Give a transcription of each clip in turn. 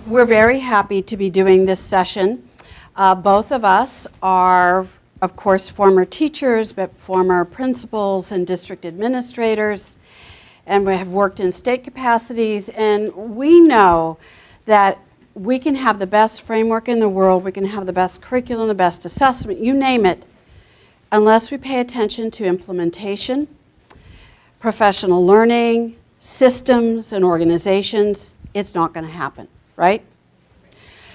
We're very happy to be doing this session. Both of us are, of course, former teachers, but former principals and district administrators, and we have worked in state capacities, and we know that we can have the best framework in the world, we can have the best curriculum, the best assessment, you name it, unless we pay attention to implementation, professional learning, systems, and organizations, it's not going to happen, right?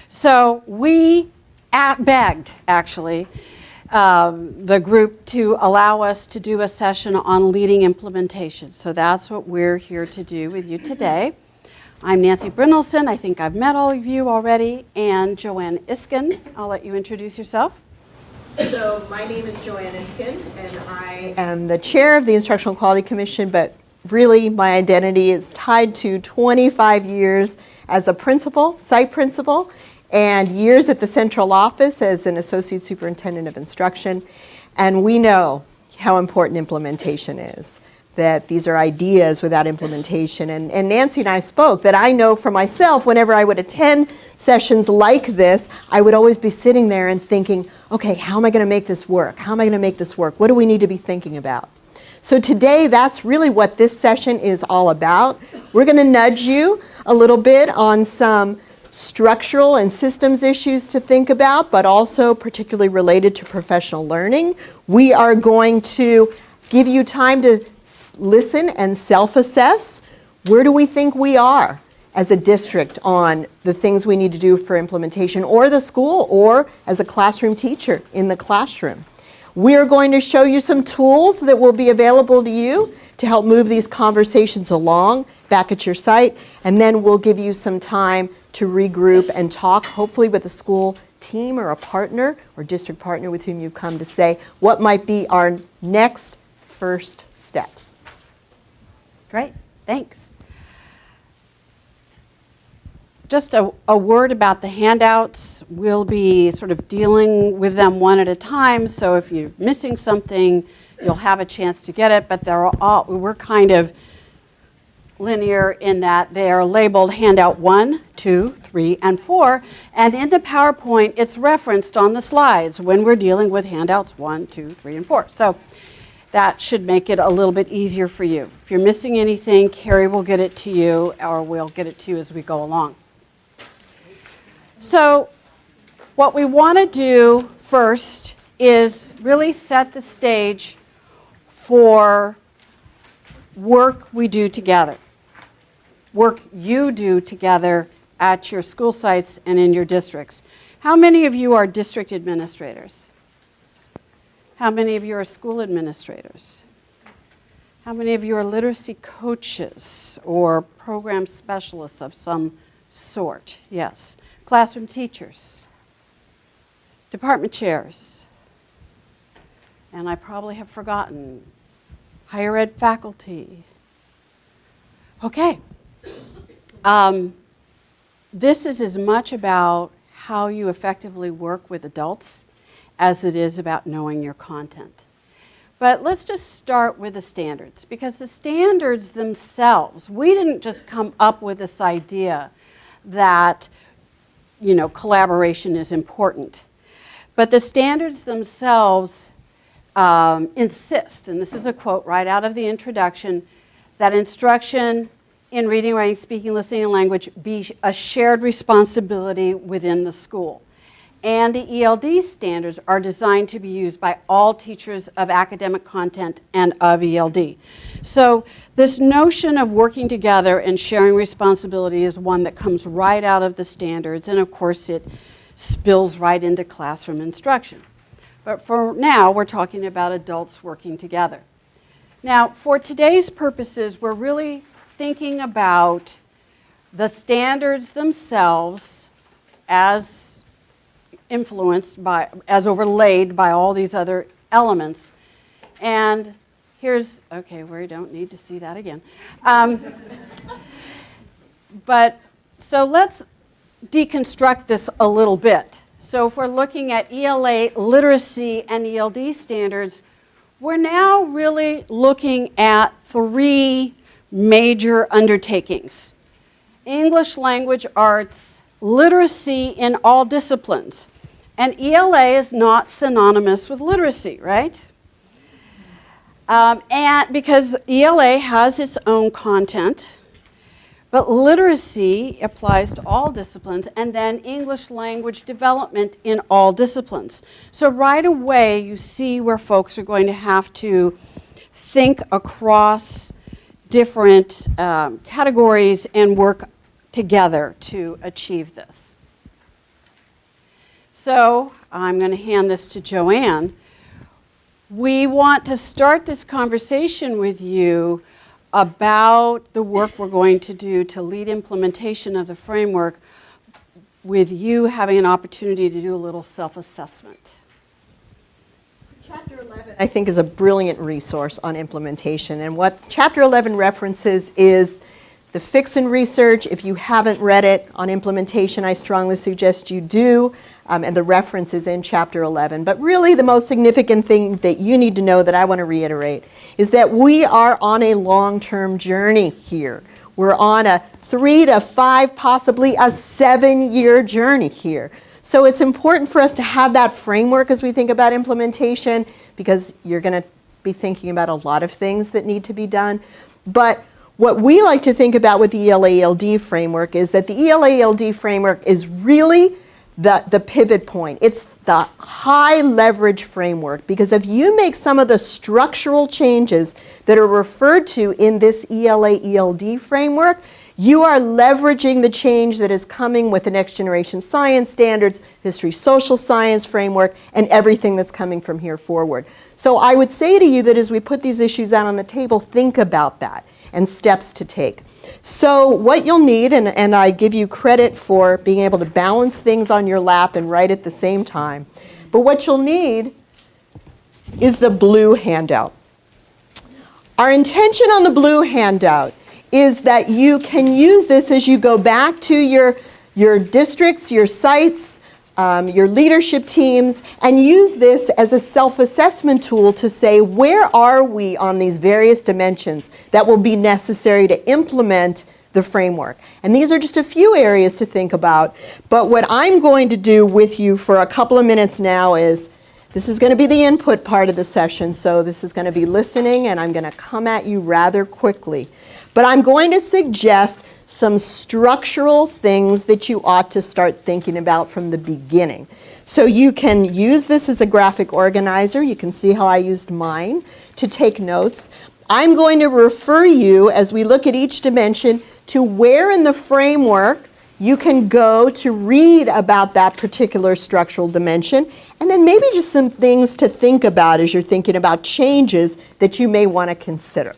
So we begged, actually, the group to allow us to do a session on leading implementation. So that's what we're here to do with you today. I'm Nancy Brynelson. I think I've met all of you already. And Joanne Isken. I'll let you introduce yourself. So my name is Joanne Isken, and I am the chair of the Instructional Quality Commission, but really my identity is tied to 25 years as a principal, site principal, and years at the central office as an associate superintendent of instruction. And we know how important implementation is, that these are ideas without implementation. And Nancy and I spoke that I know for myself, whenever I would attend sessions like this, I would always be sitting there and thinking, okay, how am I going to make this work? How am I going to make this work? What do we need to be thinking about? So today, that's really what this session is all about. We're going to nudge you a little bit on some structural and systems issues to think about, but also particularly related to professional learning. We are going to give you time to listen and self-assess. Where do we think we are as a district on the things we need to do for implementation, or the school, or as a classroom teacher in the classroom? We are going to show you some tools that will be available to you to help move these conversations along back at your site, and then we'll give you some time to regroup and talk, hopefully with a school team or a partner or district partner with whom you've come to say what might be our next first steps. Great, thanks. Just a word about the handouts. We'll be sort of dealing with them one at a time, so if you're missing something, you'll have a chance to get it, but we're kind of linear in that they are labeled handout 1, 2, 3, and 4, and in the PowerPoint, it's referenced on the slides when we're dealing with handouts 1, 2, 3, and 4. So that should make it a little bit easier for you. If you're missing anything, Carrie will get it to you, or we'll get it to you as we go along. So what we want to do first is really set the stage for work we do together, work you do together at your school sites and in your districts. How many of you are district administrators? How many of you are school administrators? How many of you are literacy coaches or program specialists of some sort? Yes. Classroom teachers, department chairs, and I probably have forgotten, higher ed faculty. Okay. This is as much about how you effectively work with adults as it is about knowing your content. But let's just start with the standards, because the standards themselves, we didn't just come up with this idea that collaboration is important. But the standards themselves insist, and this is a quote right out of the introduction, that instruction in reading, writing, speaking, listening, and language be a shared responsibility within the school. And the ELD standards are designed to be used by all teachers of academic content and of ELD. So this notion of working together and sharing responsibility is one that comes right out of the standards, and of course it spills right into classroom instruction. But for now, we're talking about adults working together. Now, for today's purposes, we're really thinking about the standards themselves as influenced by, as overlaid by all these other elements. And here's, okay, we don't need to see that again. But so let's deconstruct this a little bit. So if we're looking at ELA literacy and ELD standards, we're now really looking at three major undertakings. English language arts literacy in all disciplines. And ELA is not synonymous with literacy, right? And because ELA has its own content, but literacy applies to all disciplines, and then English language development in all disciplines. So right away, you see where folks are going to have to think across different categories and work together to achieve this. So I'm going to hand this to Joanne. We want to start this conversation with you about the work we're going to do to lead implementation of the framework, with you having an opportunity to do a little self-assessment. Chapter 11, I think, is a brilliant resource on implementation. And what Chapter 11 references is the fix-and research. If you haven't read it on implementation, I strongly suggest you do. And the reference is in Chapter 11. But really the most significant thing that you need to know that I want to reiterate is that we are on a long-term journey here. We're on a 3 to 5, possibly a 7-year journey here. So it's important for us to have that framework as we think about implementation, because you're going to be thinking about a lot of things that need to be done. But what we like to think about with the ELA-ELD framework is that the ELA-ELD framework is really the pivot point. It's the high leverage framework, because if you make some of the structural changes that are referred to in this ELA-ELD framework, you are leveraging the change that is coming with the next generation science standards, history social science framework, and everything that's coming from here forward. So I would say to you that as we put these issues out on the table, think about that and steps to take. So what you'll need, and I give you credit for being able to balance things on your lap and write at the same time, but what you'll need is the blue handout. Our intention on the blue handout is that you can use this as you go back to your districts, your sites, your leadership teams, and use this as a self-assessment tool to say, where are we on these various dimensions that will be necessary to implement the framework? And these are just a few areas to think about. But what I'm going to do with you for a couple of minutes now is, this is going to be the input part of the session, so this is going to be listening, and I'm going to come at you rather quickly. But I'm going to suggest some structural things that you ought to start thinking about from the beginning. So you can use this as a graphic organizer. You can see how I used mine to take notes. I'm going to refer you, as we look at each dimension, to where in the framework you can go to read about that particular structural dimension, and then maybe just some things to think about as you're thinking about changes that you may want to consider.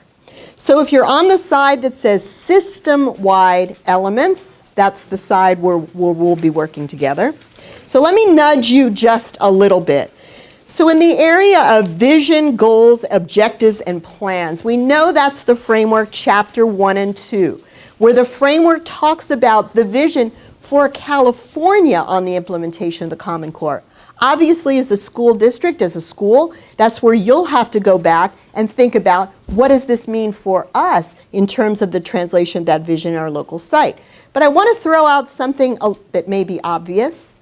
So if you're on the side that says system-wide elements, that's the side where we'll be working together. So let me nudge you just a little bit. So in the area of vision, goals, objectives, and plans, we know that's the framework chapter 1 and 2, where the framework talks about the vision for California on the implementation of the Common Core. Obviously, as a school district, as a school, that's where you'll have to go back and think about, what does this mean for us in terms of the translation of that vision in our local site? But I want to throw out something that may be obvious.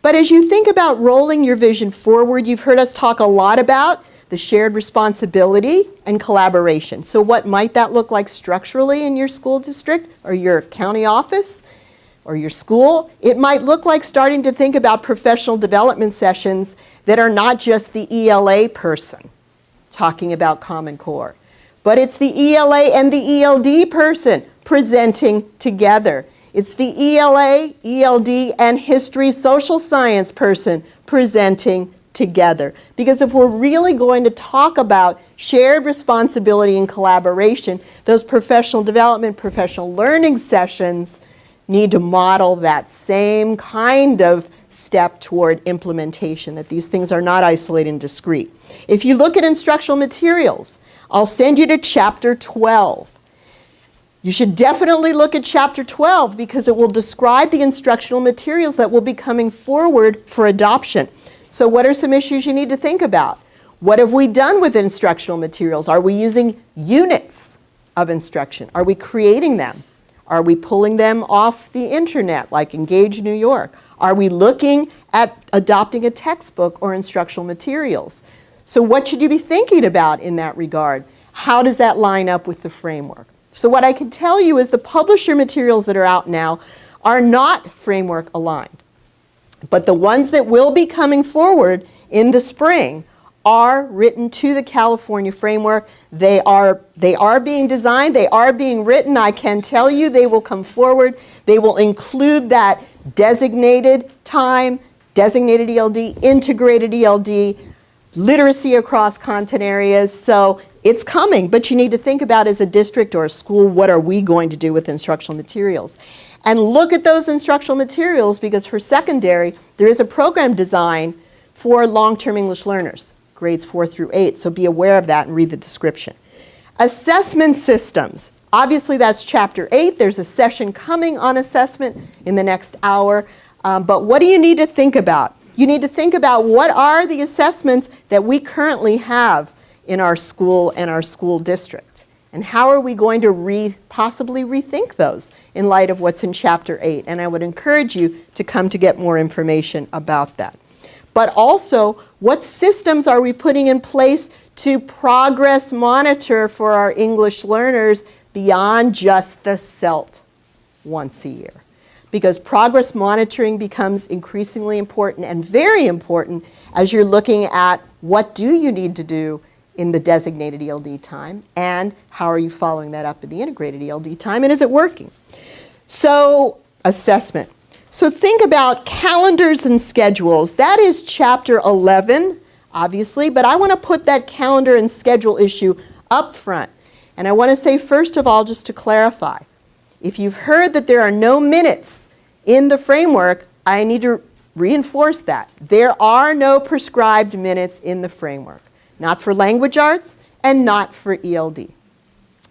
But as you think about rolling your vision forward, you've heard us talk a lot about the shared responsibility and collaboration. So what might that look like structurally in your school district or your county office or your school? It might look like starting to think about professional development sessions that are not just the ELA person talking about Common Core, but it's the ELA and the ELD person presenting together. It's the ELA, ELD, and history social science person presenting together. Because if we're really going to talk about shared responsibility and collaboration, those professional development, professional learning sessions need to model that same kind of step toward implementation, that these things are not isolated and discrete. If you look at instructional materials, I'll send you to chapter 12. You should definitely look at chapter 12 because it will describe the instructional materials that will be coming forward for adoption. So what are some issues you need to think about? What have we done with instructional materials? Are we using units of instruction? Are we creating them? Are we pulling them off the internet, like Engage New York? Are we looking at adopting a textbook or instructional materials? So what should you be thinking about in that regard? How does that line up with the framework? So what I can tell you is the publisher materials that are out now are not framework aligned. But the ones that will be coming forward in the spring are written to the California framework. They are being designed, they are being written. I can tell you they will come forward. They will include that designated time, designated ELD, integrated ELD, literacy across content areas. So it's coming, but you need to think about as a district or a school, what are we going to do with instructional materials? And look at those instructional materials, because for secondary, there is a program design for long-term English learners, grades 4 through 8, so be aware of that and read the description. Assessment systems. Obviously, that's Chapter 8. There's a session coming on assessment in the next hour. But what do you need to think about? You need to think about what are the assessments that we currently have in our school and our school district. And how are we going to possibly rethink those in light of what's in Chapter 8? And I would encourage you to come to get more information about that. But also, what systems are we putting in place to progress monitor for our English learners beyond just the CELT once a year? Because progress monitoring becomes increasingly important and very important as you're looking at what do you need to do in the designated ELD time, and how are you following that up in the integrated ELD time, and is it working? So, assessment. So think about calendars and schedules. That is Chapter 11, obviously, but I want to put that calendar and schedule issue up front. And I want to say, first of all, just to clarify, if you've heard that there are no minutes in the framework, I need to reinforce that. There are no prescribed minutes in the framework. Not for language arts, and not for ELD.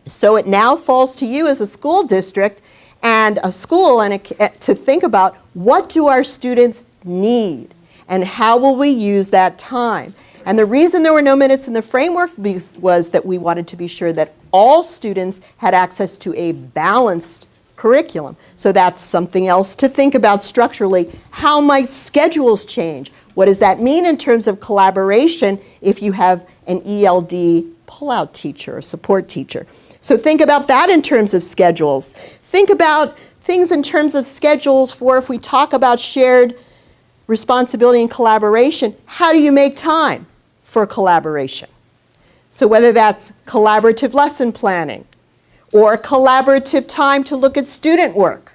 So it now falls to you as a school district and a school to think about what do our students need and how will we use that time. And the reason there were no minutes in the framework was that we wanted to be sure that all students had access to a balanced curriculum. So that's something else to think about structurally. How might schedules change? What does that mean in terms of collaboration if you have an ELD pull-out teacher or support teacher? So think about that in terms of schedules. Think about things in terms of schedules for if we talk about shared responsibility and collaboration, how do you make time for collaboration? So whether that's collaborative lesson planning or collaborative time to look at student work,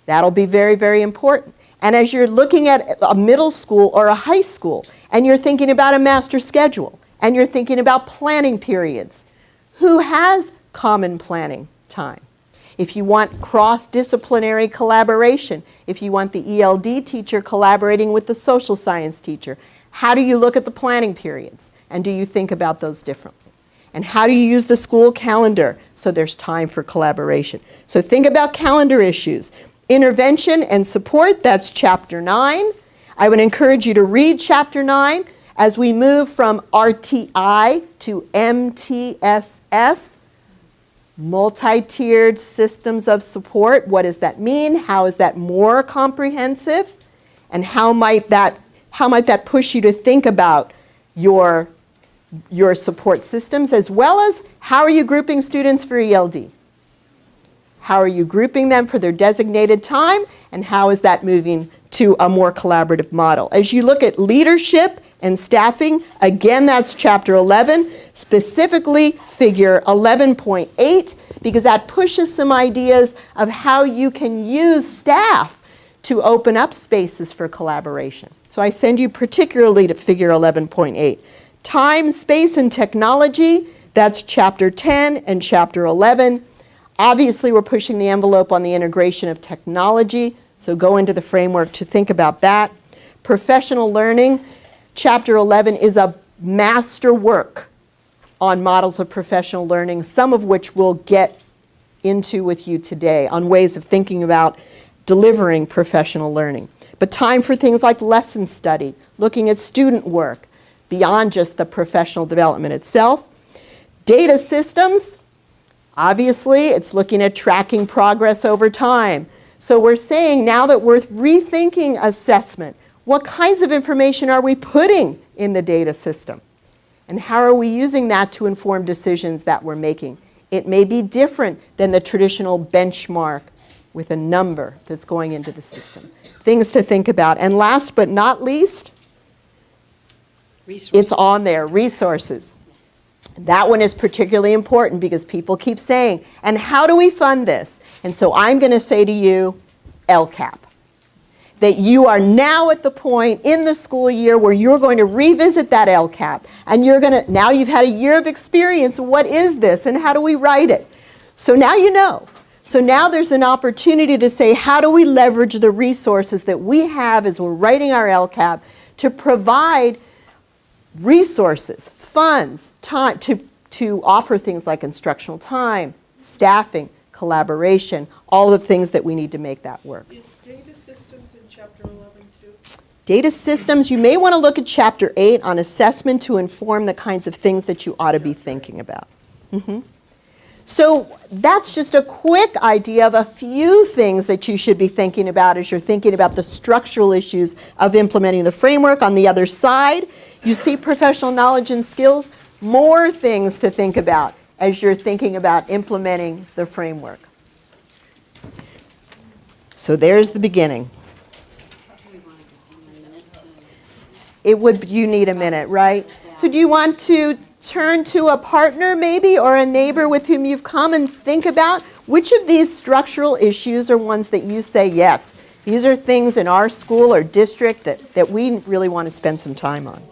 that'll be very, very important. And as you're looking at a middle school or a high school, and you're thinking about a master schedule, and you're thinking about planning periods, who has common planning time? If you want cross-disciplinary collaboration, if you want the ELD teacher collaborating with the social science teacher, how do you look at the planning periods? And do you think about those differently? And how do you use the school calendar so there's time for collaboration? So think about calendar issues. Intervention and support, that's Chapter 9. I would encourage you to read Chapter 9 as we move from RTI to MTSS, multi-tiered systems of support. What does that mean? How is that more comprehensive? And how might that push you to think about your support systems, as well as how are you grouping students for ELD? How are you grouping them for their designated time, and how is that moving to a more collaborative model? As you look at leadership and staffing, again, that's Chapter 11, specifically Figure 11.8, because that pushes some ideas of how you can use staff to open up spaces for collaboration. So I send you particularly to Figure 11.8. Time, space, and technology, that's Chapter 10 and Chapter 11. Obviously, we're pushing the envelope on the integration of technology, so go into the framework to think about that. Professional learning, Chapter 11 is a master work on models of professional learning, some of which we'll get into with you today on ways of thinking about delivering professional learning. But time for things like lesson study, looking at student work beyond just the professional development itself. Data systems, Obviously, it's looking at tracking progress over time. So we're saying now that we're rethinking assessment, what kinds of information are we putting in the data system? And how are we using that to inform decisions that we're making? It may be different than the traditional benchmark with a number that's going into the system. Things to think about. And last but not least, it's on there, resources. That one is particularly important because people keep saying, and how do we fund this? And so I'm going to say to you, LCAP. That you are now at the point in the school year where you're going to revisit that LCAP. And you're going to, now you've had a year of experience, what is this and how do we write it? So now you know. So now there's an opportunity to say, how do we leverage the resources that we have as we're writing our LCAP to provide resources, funds, time, to offer things like instructional time, staffing, collaboration, all the things that we need to make that work. Is data systems in Chapter 11 too? Data systems, you may want to look at Chapter 8 on assessment to inform the kinds of things that you ought to be thinking about. So that's just a quick idea of a few things that you should be thinking about as you're thinking about the structural issues of implementing the framework. On the other side, you see professional knowledge and skills, more things to think about as you're thinking about implementing the framework. So there's the beginning. It would, you need a minute, right? So do you want to turn to a partner maybe or a neighbor with whom you've come and think about which of these structural issues are ones that you say, yes, these are things in our school or district that we really want to spend some time on.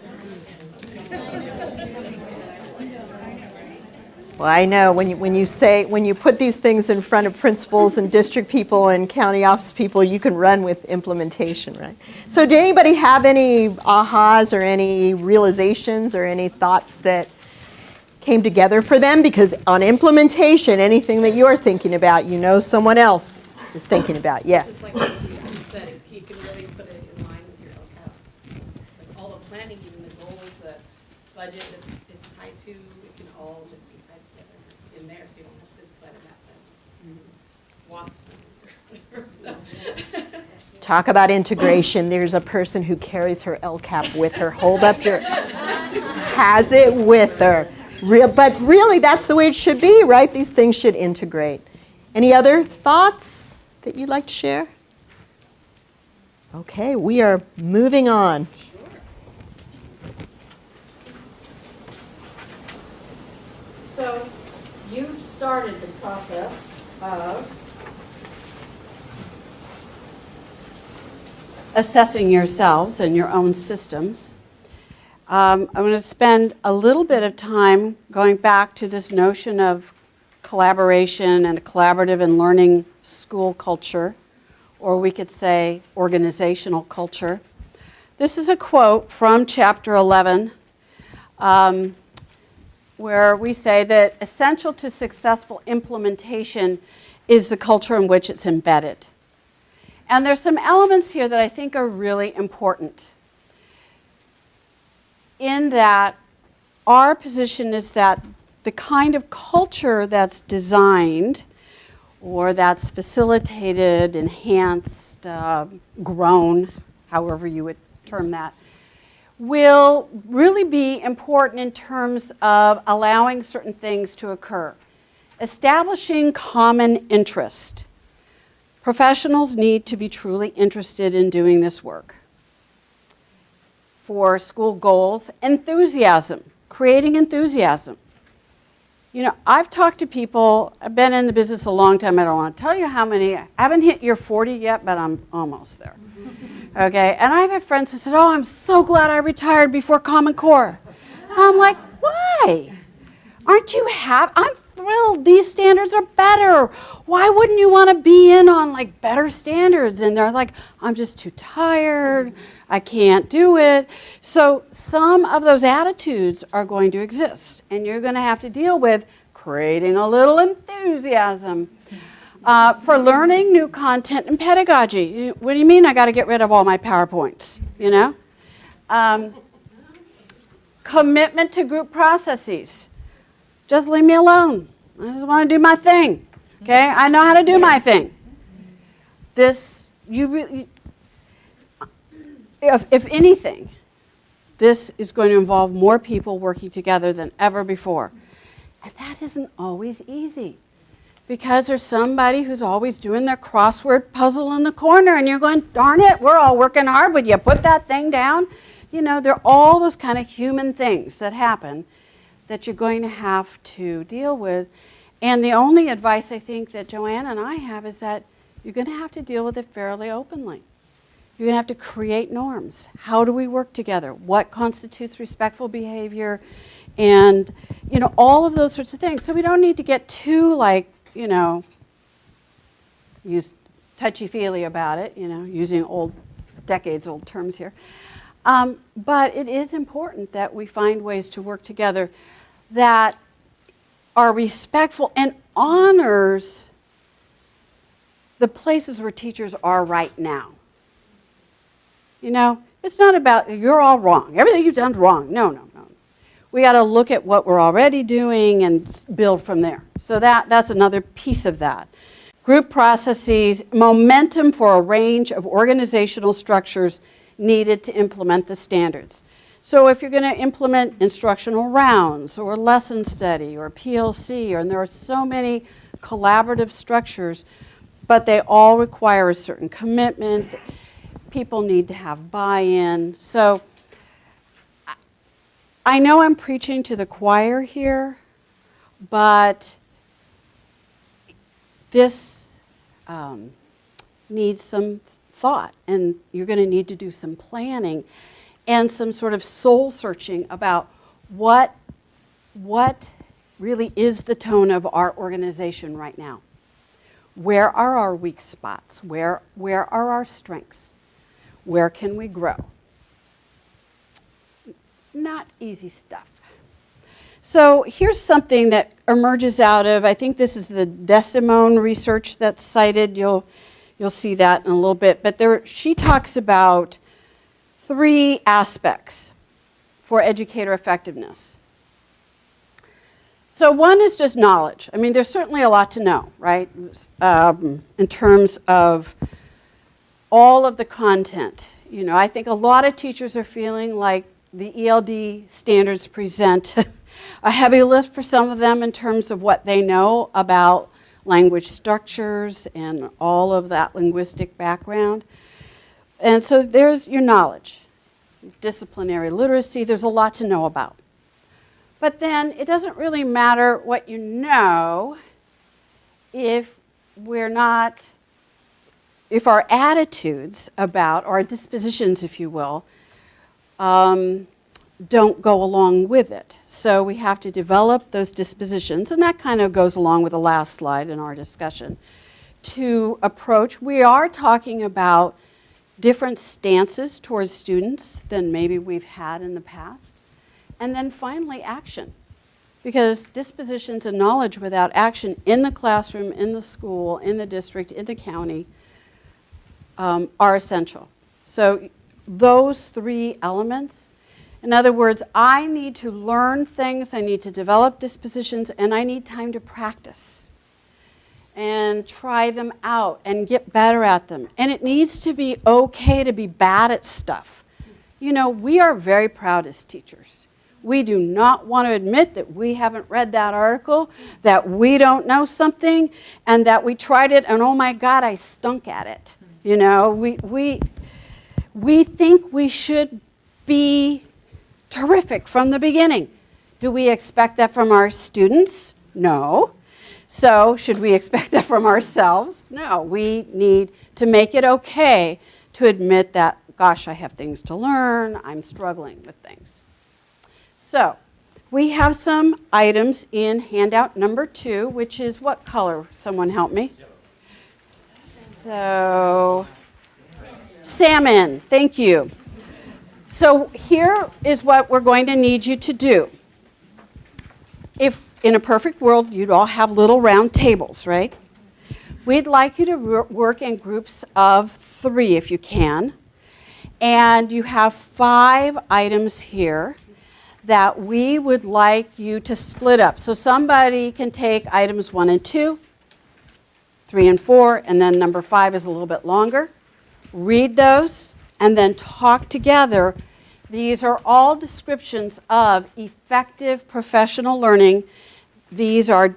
Well, I know when you put these things in front of principals and district people and county office people, you can run with implementation, right? So did anybody have any ahas or any realizations or any thoughts that came together for them? Because on implementation, anything that you're thinking about, you know someone else is thinking about. Yes? Just like you said, you can really put it in line with your LCAP. Like all the planning, even the goals, the budget it's tied to, it can all just be tied together in there, so you don't have this plan and that plan. WASP plan. Talk about integration. There's a person who carries her LCAP with her. Hold up your, has it with her. But really, that's the way it should be, right? These things should integrate. Any other thoughts that you'd like to share? Okay, we are moving on. So you started the process of assessing yourselves and your own systems. I'm going to spend a little bit of time going back to this notion of collaboration and a collaborative and learning school culture, or we could say organizational culture. This is a quote from Chapter 11, where we say that essential to successful implementation is the culture in which it's embedded. And there's some elements here that I think are really important. In that our position is that the kind of culture that's designed or that's facilitated, enhanced, grown, however you would term that, will really be important in terms of allowing certain things to occur. Establishing common interest. Professionals need to be truly interested in doing this work. For school goals, enthusiasm, creating enthusiasm. You know, I've talked to people, I've been in the business a long time, I don't want to tell you how many, I haven't hit year 40 yet, but I'm almost there. Okay, and I've had friends who said, oh, I'm so glad I retired before Common Core. I'm like, why? Aren't you happy? I'm thrilled, these standards are better. Why wouldn't you want to be in on like better standards? And they're like, I'm just too tired, I can't do it. So some of those attitudes are going to exist, and you're going to have to deal with creating a little enthusiasm for learning new content and pedagogy. What do you mean I got to get rid of all my PowerPoints, you know? Commitment to group processes. Just leave me alone. I just want to do my thing. Okay? I know how to do my thing. If anything, this is going to involve more people working together than ever before. And that isn't always easy, because there's somebody who's always doing their crossword puzzle in the corner, and you're going, darn it, we're all working hard. Would you put that thing down? You know, there are all those kind of human things that happen that you're going to have to deal with. And the only advice I think that Joanne and I have is that you're going to have to deal with it fairly openly. You're going to have to create norms. How do we work together? What constitutes respectful behavior? And, you know, all of those sorts of things. So we don't need to get too, like, you know, use touchy-feely about it, you know, using decades-old terms here. But it is important that we find ways to work together that are respectful and honors the places where teachers are right now. You know, it's not about you're all wrong. Everything you've done is wrong. No. We got to look at what we're already doing and build from there. So that's another piece of that. Group processes, momentum for a range of organizational structures needed to implement the standards. So if you're going to implement instructional rounds or lesson study or PLC, and there are so many collaborative structures, but they all require a certain commitment. People need to have buy-in. So I know I'm preaching to the choir here, but this needs some thought, and you're going to need to do some planning and some sort of soul searching about what really is the tone of our organization right now. Where are our weak spots? Where are our strengths? Where can we grow? Not easy stuff. So here's something that emerges out of, I think this is the Desimone research that's cited. You'll see that in a little bit. But she talks about 3 aspects for educator effectiveness. So one is just knowledge. I mean, there's certainly a lot to know, right? In terms of all of the content. You know, I think a lot of teachers are feeling like the ELD standards present a heavy lift for some of them in terms of what they know about language structures and all of that linguistic background. And so there's your knowledge. Disciplinary literacy, there's a lot to know about. But then it doesn't really matter what you know if our attitudes about, or our dispositions, if you will, don't go along with it. So we have to develop those dispositions, and that kind of goes along with the last slide in our discussion, to approach. We are talking about different stances towards students than maybe we've had in the past. And then finally, action. Because dispositions and knowledge without action in the classroom, in the school, in the district, in the county are essential. So those 3 elements, in other words, I need to learn things, I need to develop dispositions, and I need time to practice and try them out and get better at them. And it needs to be okay to be bad at stuff. You know, we are very proud as teachers. We do not want to admit that we haven't read that article, that we don't know something, and that we tried it and oh my God, I stunk at it. You know, we think we should be terrific from the beginning. Do we expect that from our students? No. So should we expect that from ourselves? No. We need to make it okay to admit that, gosh, I have things to learn, I'm struggling with things. So we have some items in handout number 2, which is what color? Someone help me. So, salmon, thank you. So here is what we're going to need you to do. If in a perfect world, you'd all have little round tables, right? We'd like you to work in groups of 3 if you can. And you have 5 items here that we would like you to split up. So somebody can take items 1 and 2, 3 and 4, and then number 5 is a little bit longer. Read those and then talk together. These are all descriptions of effective professional learning. These are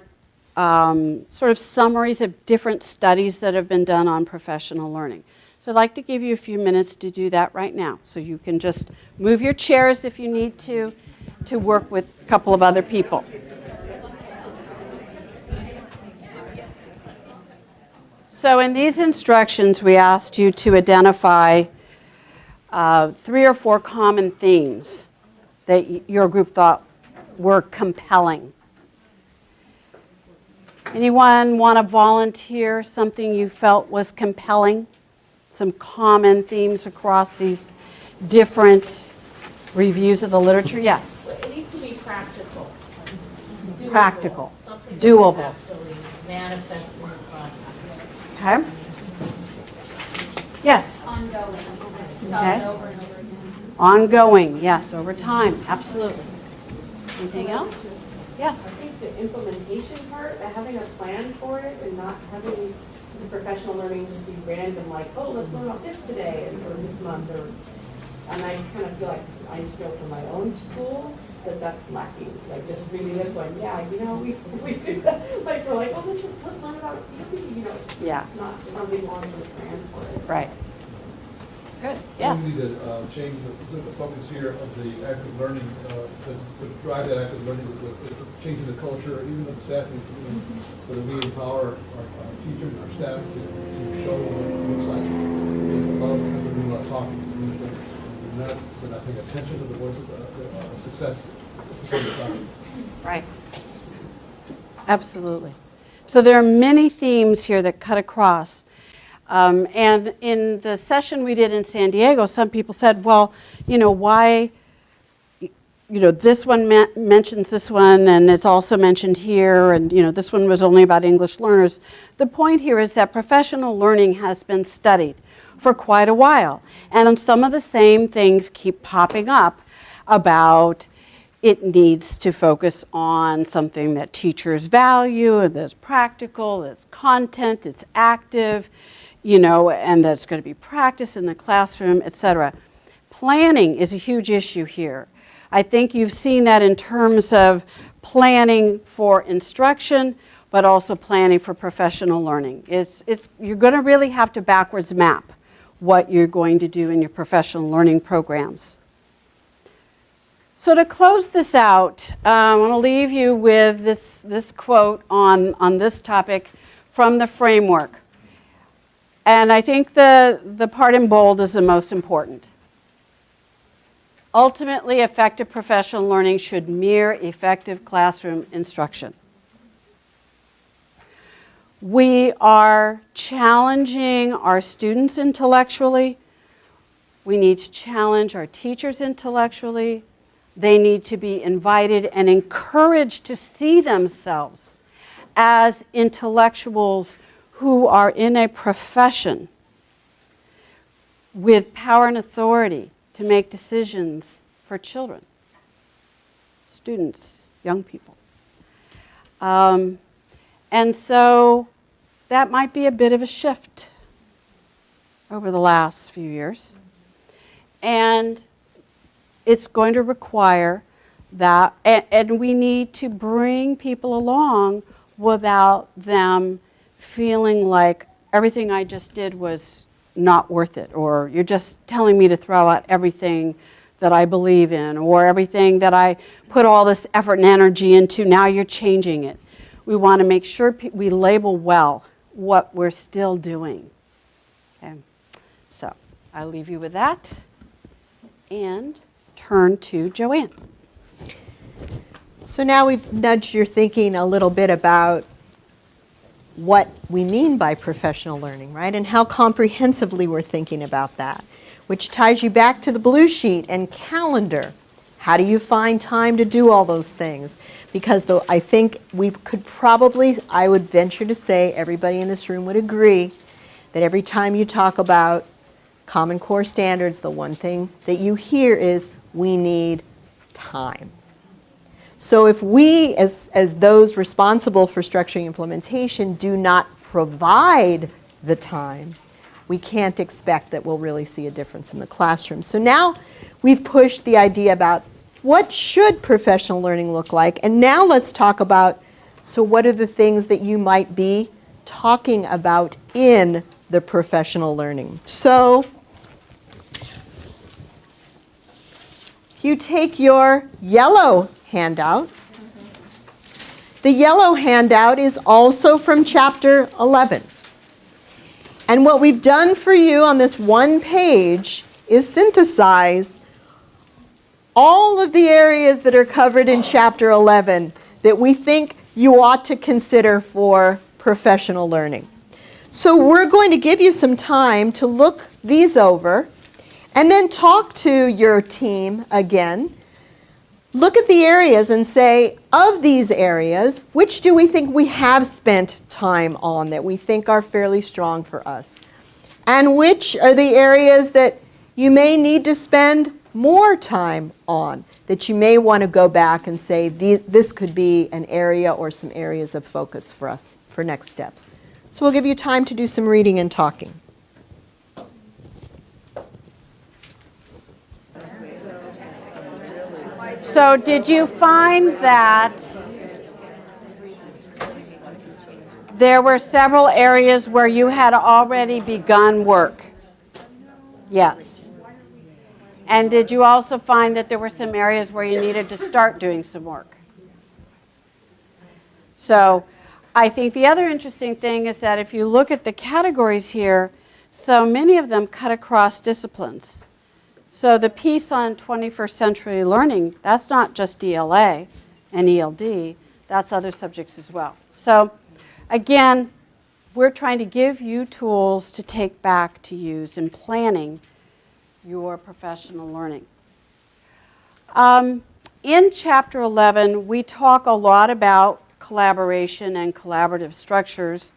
sort of summaries of different studies that have been done on professional learning. So I'd like to give you a few minutes to do that right now. So you can just move your chairs if you need to work with a couple of other people. So in these instructions, we asked you to identify 3 or 4 common themes that your group thought were compelling. Anyone want to volunteer something you felt was compelling? Some common themes across these different reviews of the literature? Yes. It needs to be practical. Doable. Practical. Something Doable. that actually manifests in the process. Okay. Yes. Ongoing. Okay. Over and over again. Ongoing. Yes. Over time. Absolutely. Anything else? Yes. I think the implementation part, having a plan for it and not having the professional learning just be random, like, oh, let's learn about this today or this month, and I kind of feel like I just know from my own schools that that's lacking. Like just reading this one, yeah, you know, we do that. Like we're like, oh, let's learn about, you know, it's Yeah. not something long term plan for it. Right. Good. Yes. We need to change the focus here of the active learning, to drive that active learning, changing the culture, even of the staffing, so that we empower our teachers and our staff to show what it looks like. Because a lot of times we're doing a lot of talking, we're not paying attention to the voices of success. Right. Absolutely. So there are many themes here that cut across. And in the session we did in San Diego, some people said, well, you know, why, you know, this one mentions this one and it's also mentioned here, and, you know, this one was only about English learners. The point here is that professional learning has been studied for quite a while, and some of the same things keep popping up about it needs to focus on something that teachers value, that's practical, that's content, it's active, you know, and that's going to be practiced in the classroom, etc. Planning is a huge issue here. I think you've seen that in terms of planning for instruction, but also planning for professional learning. You're going to really have to backwards map what you're going to do in your professional learning programs. So to close this out, I want to leave you with this quote on this topic from the framework. And I think the part in bold is the most important. Ultimately, effective professional learning should mirror effective classroom instruction. We are challenging our students intellectually. We need to challenge our teachers intellectually. They need to be invited and encouraged to see themselves as intellectuals who are in a profession with power and authority to make decisions for children, students, young people. And so that might be a bit of a shift over the last few years. And it's going to require that, and we need to bring people along without them feeling like everything I just did was not worth it, or you're just telling me to throw out everything that I believe in, or everything that I put all this effort and energy into, now you're changing it. We want to make sure we label well what we're still doing. Okay. So I'll leave you with that and turn to Joanne. So now we've nudged your thinking a little bit about what we mean by professional learning, right? And how comprehensively we're thinking about that, which ties you back to the blue sheet and calendar. How do you find time to do all those things? Because though I think we could probably, I would venture to say, everybody in this room would agree that every time you talk about Common Core standards, the one thing that you hear is we need time. So if we, as those responsible for structuring implementation, do not provide the time, we can't expect that we'll really see a difference in the classroom. So now we've pushed the idea about what should professional learning look like, and now let's talk about, so what are the things that you might be talking about in the professional learning? So you take your yellow handout. The yellow handout is also from chapter 11. And what we've done for you on this one page is synthesize all of the areas that are covered in chapter 11 that we think you ought to consider for professional learning. So we're going to give you some time to look these over and then talk to your team again. Look at the areas and say, of these areas, which do we think we have spent time on that we think are fairly strong for us? And which are the areas that you may need to spend more time on, that you may want to go back and say, this could be an area or some areas of focus for us for next steps. So we'll give you time to do some reading and talking. So did you find that there were several areas where you had already begun work? Yes. And did you also find that there were some areas where you needed to start doing some work? So I think the other interesting thing is that if you look at the categories here, so many of them cut across disciplines. So the piece on 21st century learning, that's not just DLA and ELD, that's other subjects as well. So again, we're trying to give you tools to take back to use in planning your professional learning. In chapter 11, we talk a lot about collaboration and collaborative structures.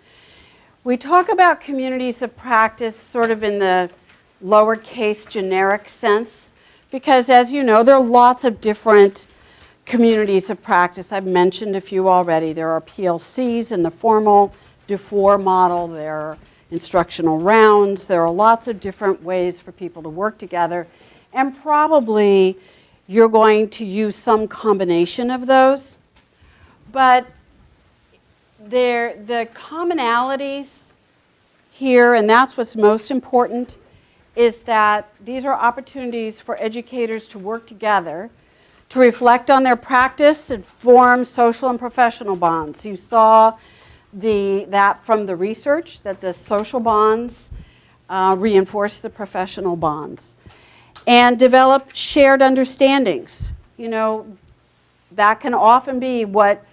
We talk about communities of practice sort of in the lowercase generic sense, because as you know, there are lots of different communities of practice. I've mentioned a few already. There are PLCs in the formal do-for model. There are instructional rounds. There are lots of different ways for people to work together, and probably you're going to use some combination of those. But the commonalities here, and that's what's most important, is that these are opportunities for educators to work together, to reflect on their practice and form social and professional bonds. You saw that from the research, that the social bonds reinforce the professional bonds. And develop shared understandings. You know, that can often be what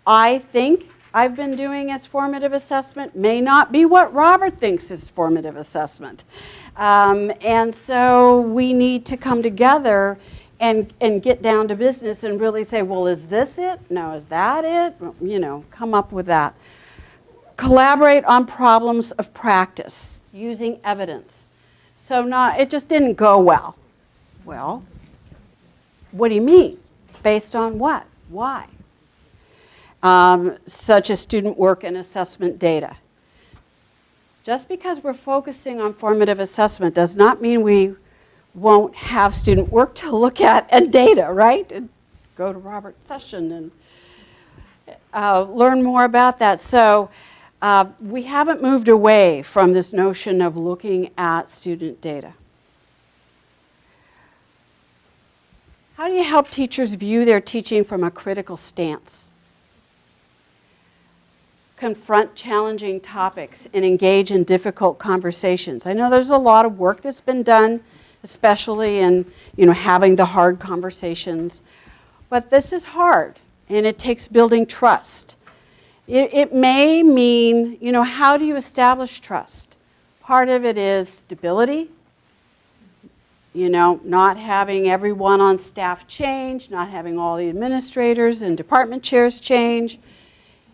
I think I've been doing as formative assessment may not be what Robert thinks is formative assessment. And so we need to come together and get down to business and really say, well, is this it? No, is that it? You know, come up with that. Collaborate on problems of practice using evidence. So it just didn't go well. Well, what do you mean? Based on what? Why? Such as student work and assessment data. Just because we're focusing on formative assessment does not mean we won't have student work to look at and data, right? And go to Robert's session and learn more about that. So we haven't moved away from this notion of looking at student data. How do you help teachers view their teaching from a critical stance? Confront challenging topics and engage in difficult conversations. I know there's a lot of work that's been done, especially in having the hard conversations, but this is hard and it takes building trust. It may mean, how do you establish trust? Part of it is stability, not having everyone on staff change, not having all the administrators and department chairs change.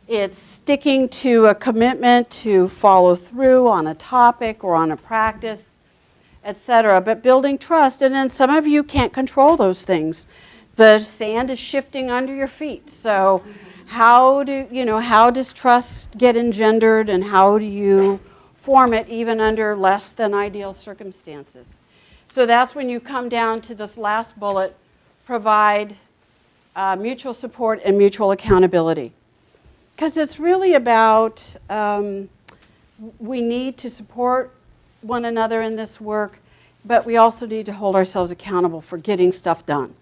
It's sticking to a commitment to follow through on a topic or on a practice, etc. But building trust, and then some of you can't control those things. The sand is shifting under your feet. So how does trust get engendered, and how do you form it even under less than ideal circumstances? So that's when you come down to this last bullet, provide mutual support and mutual accountability. Because it's really about we need to support one another in this work, but we also need to hold ourselves accountable for getting stuff done.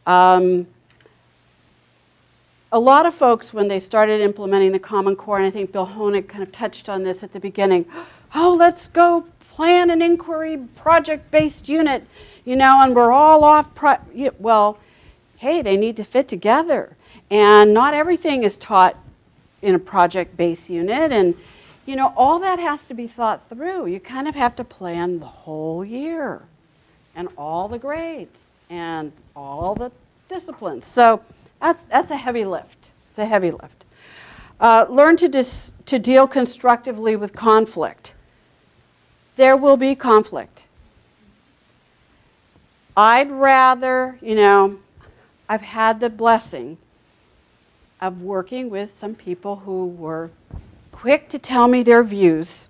A lot of folks, when they started implementing the Common Core, and I think Bill Honig kind of touched on this at the beginning, oh, let's go plan an inquiry project-based unit, and we're all off. Well, hey, they need to fit together. And not everything is taught in a project-based unit. And, all that has to be thought through. You kind of have to plan the whole year and all the grades and all the disciplines. So that's a heavy lift. It's a heavy lift. Learn to deal constructively with conflict. There will be conflict. I'd rather, I've had the blessing of working with some people who were quick to tell me their views,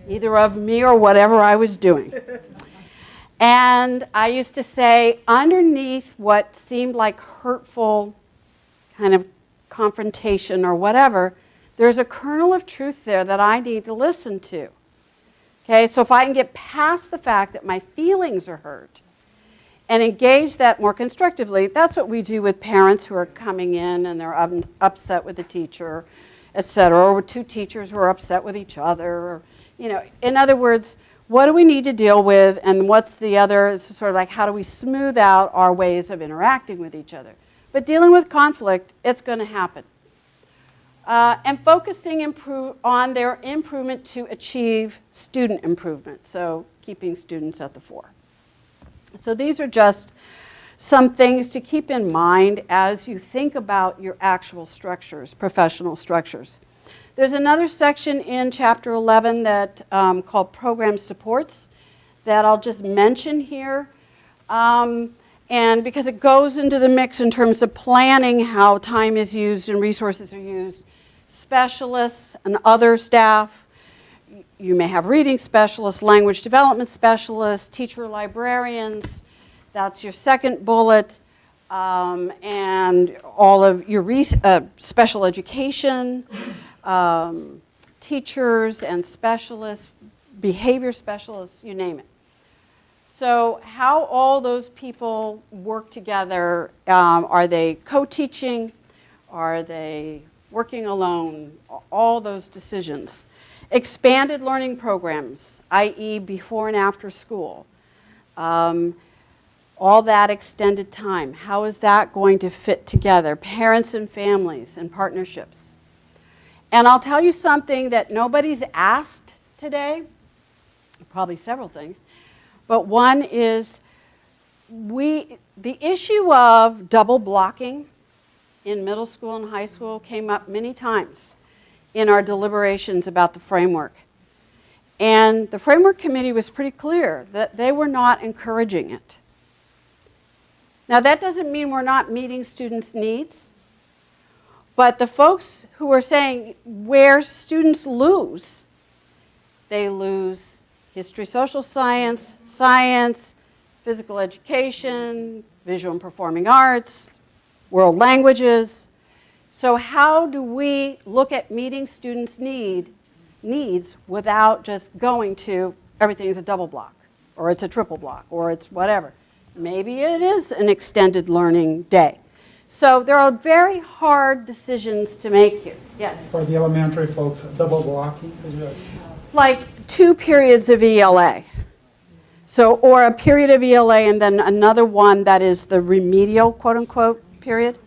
either of me or whatever I was doing. And I used to say, underneath what seemed like hurtful kind of confrontation or whatever, there's a kernel of truth there that I need to listen to. Okay, so if I can get past the fact that my feelings are hurt and engage that more constructively, that's what we do with parents who are coming in and they're upset with the teacher, et cetera, or with two teachers who are upset with each other. Or, in other words, what do we need to deal with, and what's the other, it's sort of like how do we smooth out our ways of interacting with each other. But dealing with conflict, it's going to happen. And focusing on their improvement to achieve student improvement, so keeping students at the fore. So these are just some things to keep in mind as you think about your actual structures, professional structures. There's another section in Chapter 11 that called Program Supports that I'll just mention here. And because it goes into the mix in terms of planning how time is used and resources are used, specialists and other staff, you may have reading specialists, language development specialists, teacher librarians. That's your second bullet. And all of your special education, teachers and specialists, behavior specialists, you name it. So how all those people work together, are they co-teaching? Are they working alone? All those decisions. Expanded learning programs, i.e. before and after school. All that extended time. How is that going to fit together? Parents and families and partnerships. And I'll tell you something that nobody's asked today, probably several things, but one is the issue of double blocking in middle school and high school came up many times in our deliberations about the framework. And the framework committee was pretty clear that they were not encouraging it. Now that doesn't mean we're not meeting students' needs, but the folks who are saying where students lose, they lose history, social science, science, physical education, visual and performing arts, world languages. So how do we look at meeting students' needs without just going to everything is a double block, or it's a triple block, or it's whatever. Maybe it is an extended learning day. So there are very hard decisions to make here. Yes? For the elementary folks, double blocking? Like 2 periods of ELA. So, or a period of ELA and then another one that is the remedial, quote unquote, period.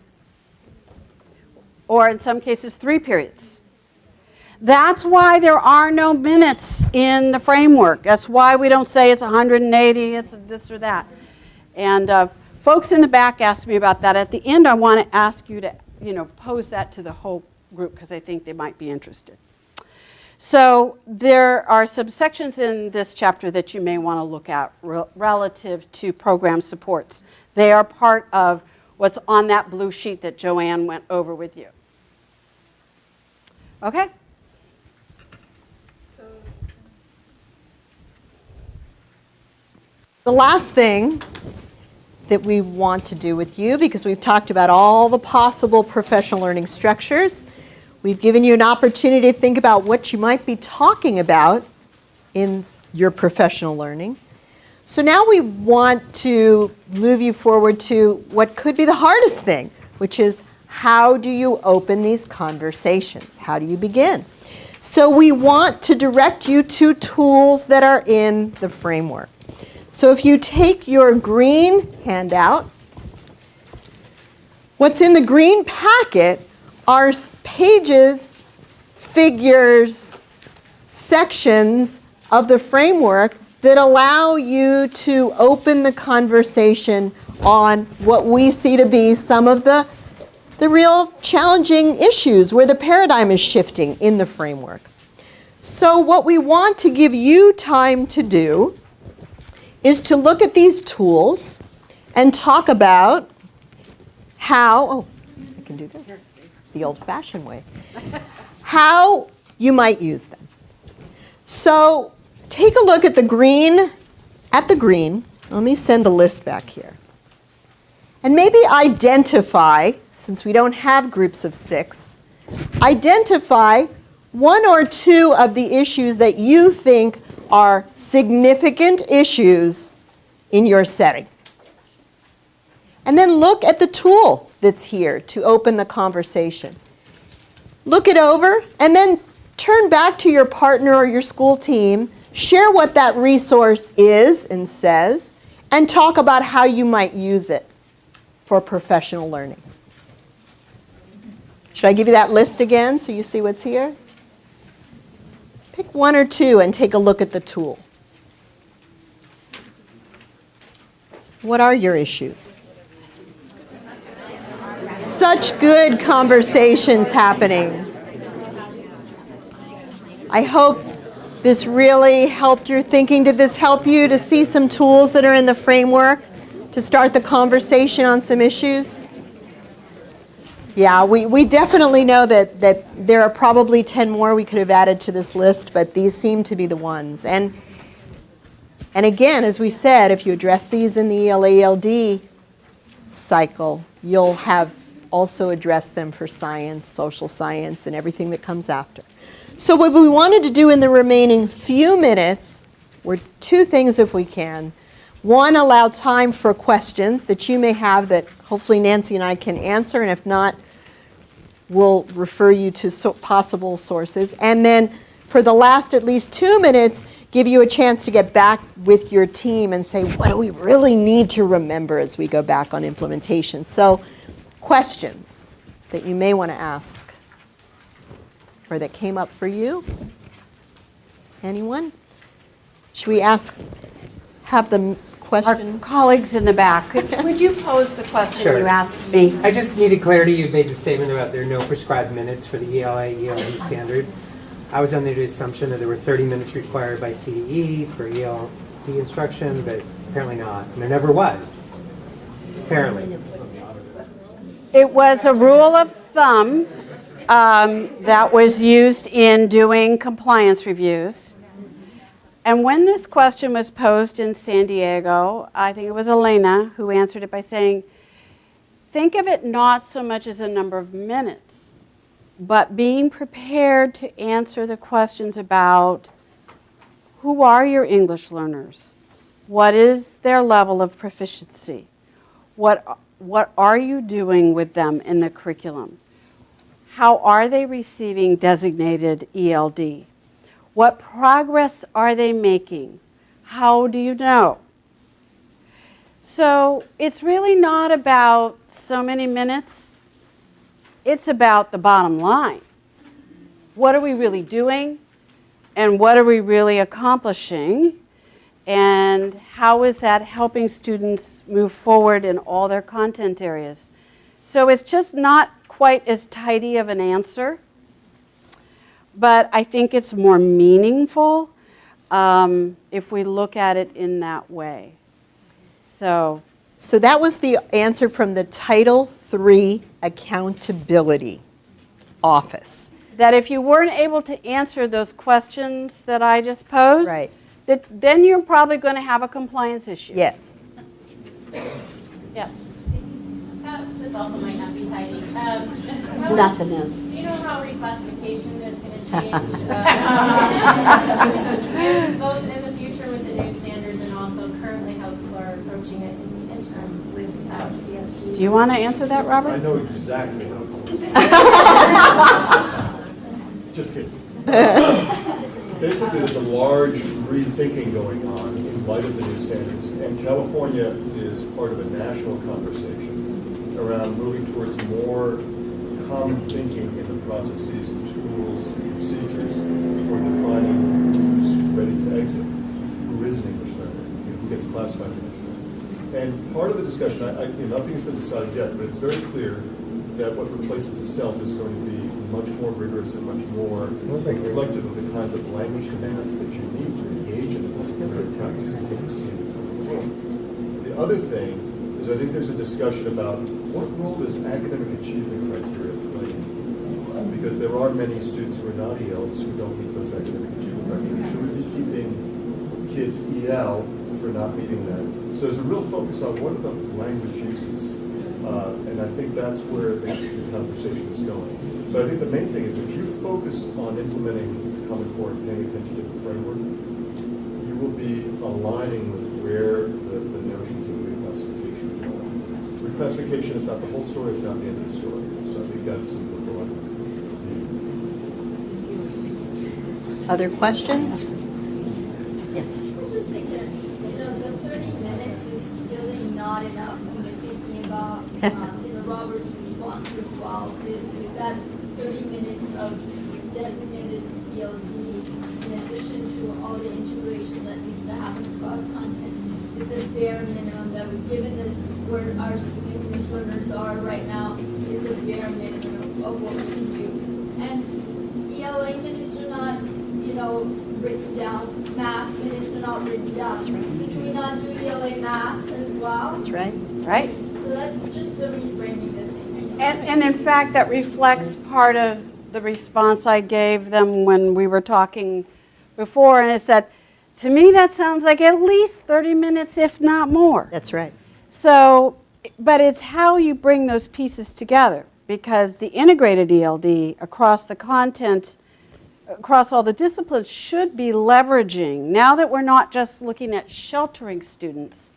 Or in some cases, 3 periods. That's why there are no minutes in the framework. That's why we don't say it's 180, it's this or that. And folks in the back asked me about that. At the end, I want to ask you to, pose that to the whole group because I think they might be interested. So there are some sections in this chapter that you may want to look at relative to program supports. They are part of what's on that blue sheet that Joanne went over with you. Okay? The last thing that we want to do with you, because we've talked about all the possible professional learning structures, we've given you an opportunity to think about what you might be talking about in your professional learning. So now we want to move you forward to what could be the hardest thing, which is how do you open these conversations? How do you begin? So we want to direct you to tools that are in the framework. So if you take your green handout, what's in the green packet are pages, figures, sections of the framework that allow you to open the conversation on what we see to be some of the real challenging issues where the paradigm is shifting in the framework. So what we want to give you time to do is to look at these tools and talk about how, oh, I can do this, the old-fashioned way, how you might use them. So take a look at the green, let me send the list back here. And maybe identify, since we don't have groups of 6, identify 1 or 2 of the issues that you think are significant issues in your setting. And then look at the tool that's here to open the conversation. Look it over and then turn back to your partner or your school team, share what that resource is and says, and talk about how you might use it for professional learning. Should I give you that list again so you see what's here? Pick 1 or 2 and take a look at the tool. What are your issues? Such good conversations happening. I hope this really helped your thinking. Did this help you to see some tools that are in the framework to start the conversation on some issues? Yeah, we definitely know that there are probably 10 more we could have added to this list, but these seem to be the ones. And again, as we said, if you address these in the ELA-ELD cycle, you'll have also addressed them for science, social science, and everything that comes after. So what we wanted to do in the remaining few minutes were 2 things if we can. 1, allow time for questions that you may have that hopefully Nancy and I can answer, and if not, we'll refer you to possible sources. And then for the last at least 2 minutes, give you a chance to get back with your team and say, what do we really need to remember as we go back on implementation? So questions that you may want to ask or that came up for you? Anyone? Should we have the question? Our colleagues in the back, would you pose the question Sure. you asked me? I just needed clarity. You made the statement about there are no prescribed minutes for the ELA, ELD standards. I was under the assumption that there were 30 minutes required by CDE for ELD instruction, but apparently not. And there never was, apparently. It was a rule of thumb that was used in doing compliance reviews. And when this question was posed in San Diego, I think it was Elena who answered it by saying, think of it not so much as a number of minutes, but being prepared to answer the questions about who are your English learners? What is their level of proficiency? What are you doing with them in the curriculum? How are they receiving designated ELD? What progress are they making? How do you know? So it's really not about so many minutes. It's about the bottom line. What are we really doing? And what are we really accomplishing? And how is that helping students move forward in all their content areas? So it's just not quite as tidy of an answer. but I think it's more meaningful if we look at it in that way. So that was the answer from the Title III Accountability Office. that if you weren't able to answer those questions that I just posed, Right. then you're probably going to have a compliance issue. Yes. Yes. This also might not be tidy. Nothing is. Do you know how reclassification is going to change? Both in the future with the new standards and also currently how people are approaching it in the interim without CSP? Do you want to answer that, I Robert? know exactly how it's going. Just kidding. Basically, there's a large rethinking going on in light of the new standards, and California is part of a national conversation around moving towards more common thinking in the processes and tools and procedures for defining who's ready to exit, who is an English learner, who gets classified as English learner. And part of the discussion, nothing's been decided yet, but it's very clear that what replaces the self is going to be much more rigorous and much more reflective of the kinds of language demands that you need to engage in the disciplinary practices that you see in the world. The other thing is I think there's a discussion about what role does academic achievement criteria play? Because there are many students who are not ELs who don't meet those academic achievement criteria. Should we be keeping kids EL for not meeting that? So there's a real focus on what are the language uses, and I think that's where the conversation is going. But I think the main thing is if you focus on implementing Common Core and paying attention to the framework, you will be aligning with where the notions of reclassification are going. Reclassification is not the whole story, it's not the end of the story. So I think that's the broad view. Other questions? Yes. I'm just thinking, the 30 minutes is really not enough when you're thinking about, Robert's response as well. Is that 30 minutes of designated ELD in addition to all the integration that needs to happen across content is the bare minimum that we've given this where our English learners are right now is the bare minimum of what we can do. And ELA minutes are not, written down. Math minutes are not written down. That's right. So do we not do ELA math as well? That's right. Right? So that's just the reframing the thing. And in fact, that reflects part of the response I gave them when we were talking before, and it's that, to me, that sounds like at least 30 minutes, if not more. That's right. So, but it's how you bring those pieces together, because the integrated ELD across the content, across all the disciplines, should be leveraging, now that we're not just looking at sheltering students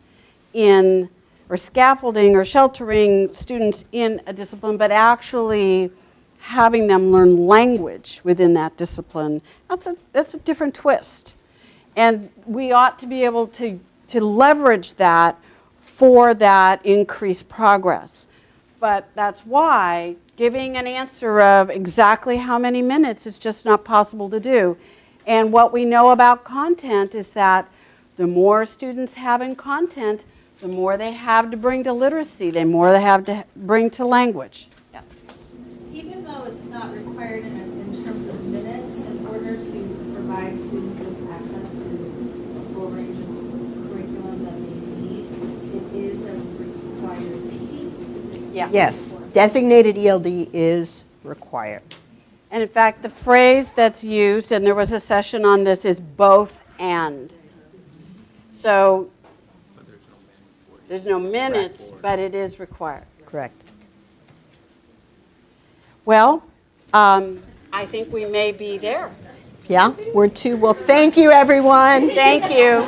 in, or scaffolding or sheltering students in a discipline, but actually having them learn language within that discipline. That's a different twist. And we ought to be able to leverage that for that increased progress. But that's why giving an answer of exactly how many minutes is just not possible to do. And what we know about content is that the more students have in content, the more they have to bring to literacy, the more they have to bring to language. Yes. Even though it's not required in terms of minutes, in order to provide students with access to a full range of curriculum that they need, it is a required piece. Yes. Designated ELD is required. And in fact, the phrase that's used, and there was a session on this, is both and. So there's no minutes, but it is required. Correct. Well, I think we may be there. Yeah, we're two. Well, thank you, everyone. Thank you.